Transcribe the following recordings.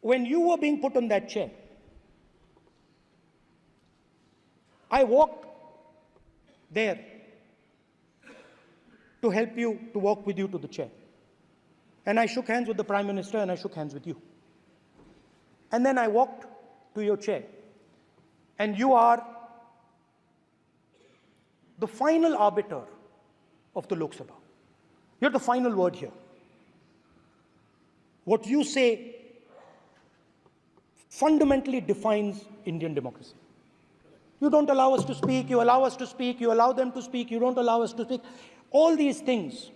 when you were being put on that chair, I walked there to help you, to walk with you to the chair. And I shook hands with the Prime Minister and I shook hands with you. And then I walked to your chair. And you are the final arbiter of the Lok Sabha. You're the final word here. What you say fundamentally defines Indian democracy. You don't allow us to speak, you allow us to speak, you allow them to speak, you don't allow us to speak. All these things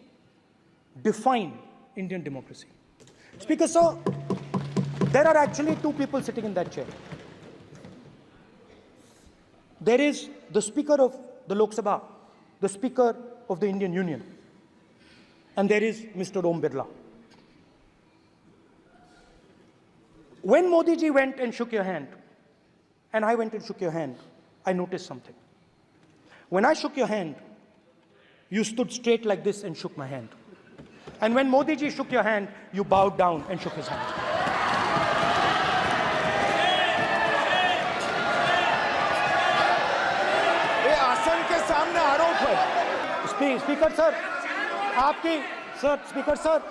define Indian democracy. Speaker, sir, there are actually two people sitting in that chair. There is the Speaker of the Lok Sabha, the Speaker of the Indian Union, and there is Mr. Om Birla. When Modi ji went and shook your hand, and I went and shook your hand, I noticed something. When I shook your hand, you stood straight like this and shook my hand. And when Modi ji shook your hand, you bowed down and shook his hand. ये आसन के सामने आरोप है। Speaker sir,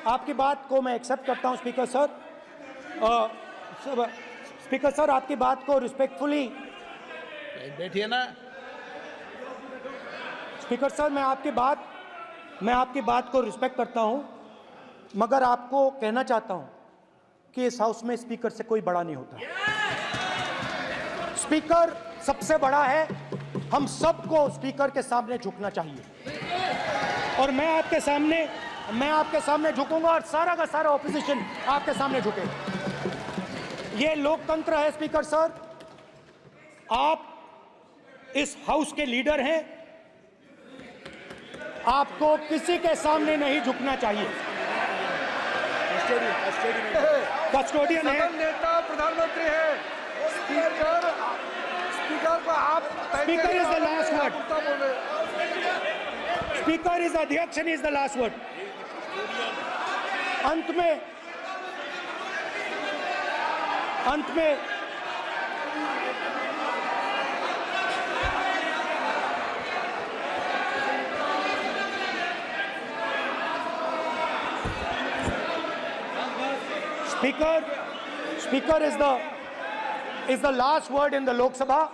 आपकी बात को मैं एक्सेप्ट करता हूं, स्पीकर सर। स्पीकर सर, आपकी बात को रिस्पेक्टफुली बैठिए ना। स्पीकर सर, मैं आपकी बात को रिस्पेक्ट करता हूं, मगर आपको कहना चाहता हूं कि इस हाउस में स्पीकर से कोई बड़ा नहीं होता। स्पीकर सबसे बड़ा है, हम सबको स्पीकर के सामने झुकना चाहिए। और मैं आपके सामने झुकूंगा और सारा का सारा ऑपोजिशन आपके सामने झुकेगा। ये लोकतंत्र है स्पीकर सर। आप इस हाउस के लीडर हैं, आपको किसी के सामने नहीं झुकना चाहिए। कस्टोडियन है, नेता प्रधानमंत्री है, स्पीकर को आप speaker is the last word. Speaker is अध्यक्ष and is the last word. अंत में Speaker is the last word in the Lok Sabha,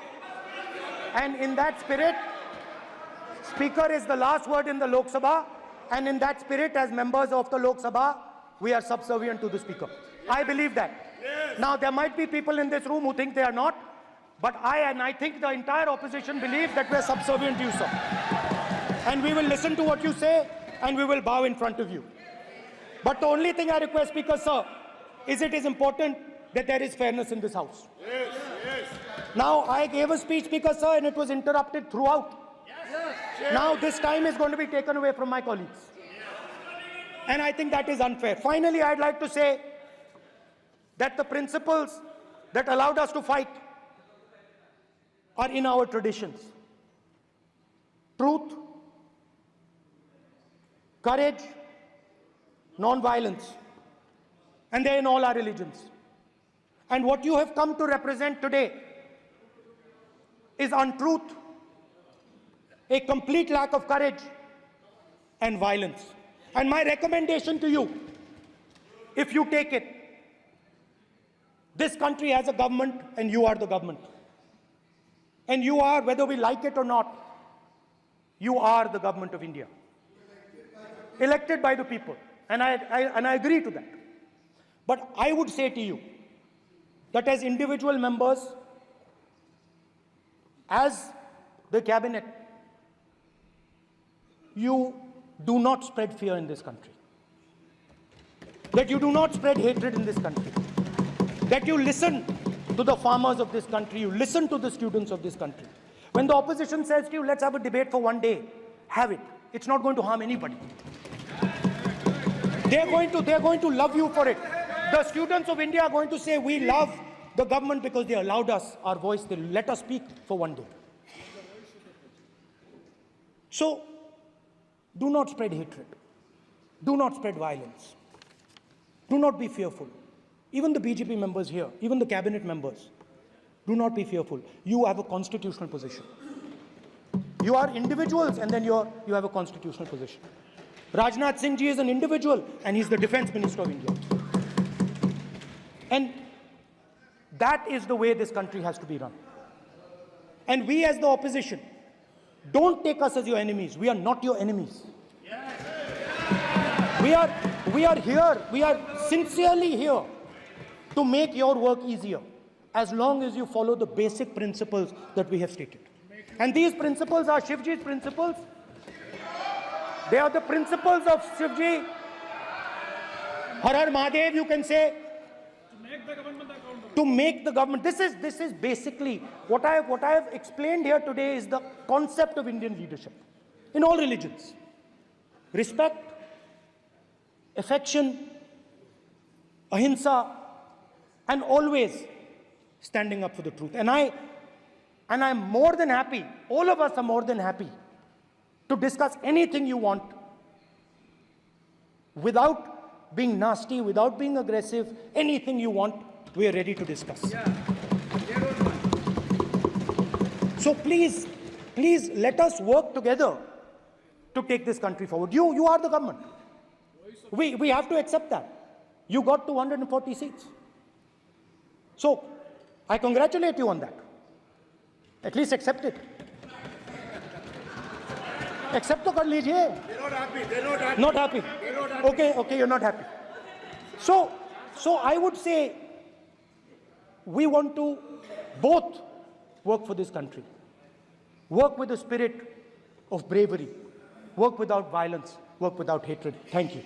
and in that spirit, Speaker is the last word in the Lok Sabha, and in that spirit, as members of the Lok Sabha, we are subservient to the Speaker. I believe that. Yes. Now, there might be people in this room who think they are not, but I think the entire opposition believes that we are subservient to you, sir. And we will listen to what you say, and we will bow in front of you. But the only thing I request, Speaker, sir, is it is important that there is fairness in this house. Yes, yes. Now, I gave a speech, Speaker, sir, and it was interrupted throughout. Yes. Now, this time is going to be taken away from my colleagues. And I think that is unfair. Finally, I'd like to say that the principles that allowed us to fight are in our traditions. Truth, courage, non-violence. And they're in all our religions. And what you have come to represent today is untruth, a complete lack of courage, and violence. And my recommendation to you, if you take it, this country has a government and you are the government. And you are, whether we like it or not, you are the government of India. Elected by the people. And I agree to that. But I would say to you that as individual members, as the cabinet, you do not spread fear in this country. That you do not spread hatred in this country. That you listen to the farmers of this country, you listen to the students of this country. When the opposition says to you, let's have a debate for one day, have it. It's not going to harm anybody. They're going to love you for it. The students of India are going to say, we love the government because they allowed us our voice, they let us speak for one day. So, do not spread hatred. Do not spread violence. Do not be fearful. even the BJP members here, even the cabinet members, do not be fearful. You have a constitutional position. You are individuals and then you have a constitutional position. Rajnath Singh ji is an individual and he's the Defense Minister of India. And that is the way this country has to be run. And we as the opposition, don't take us as your enemies. We are not your enemies. We are here, we are sincerely here to make your work easier, as long as you follow the basic principles that we have stated. And these principles are Shivji's principles. They are the principles of Shivji. Har Har Mahadev, you can say. To make the government. This is basically what I have explained here today is the concept of Indian leadership in all religions. Respect, affection, ahimsa, and always standing up for the truth. And I'm more than happy, all of us are more than happy to discuss anything you want without being nasty, without being aggressive. Anything you want, we are ready to discuss. So please let us work together to take this country forward. You are the government. We have to accept that. You got 240 seats. So I congratulate you on that. At least accept it. Accept to kar lijiye. They're not happy. They're not happy. Not happy. They're not happy. Okay, you're not happy. So I would say we want to both work for this country. Work with the spirit of bravery. Work without violence. Work without hatred. Thank you.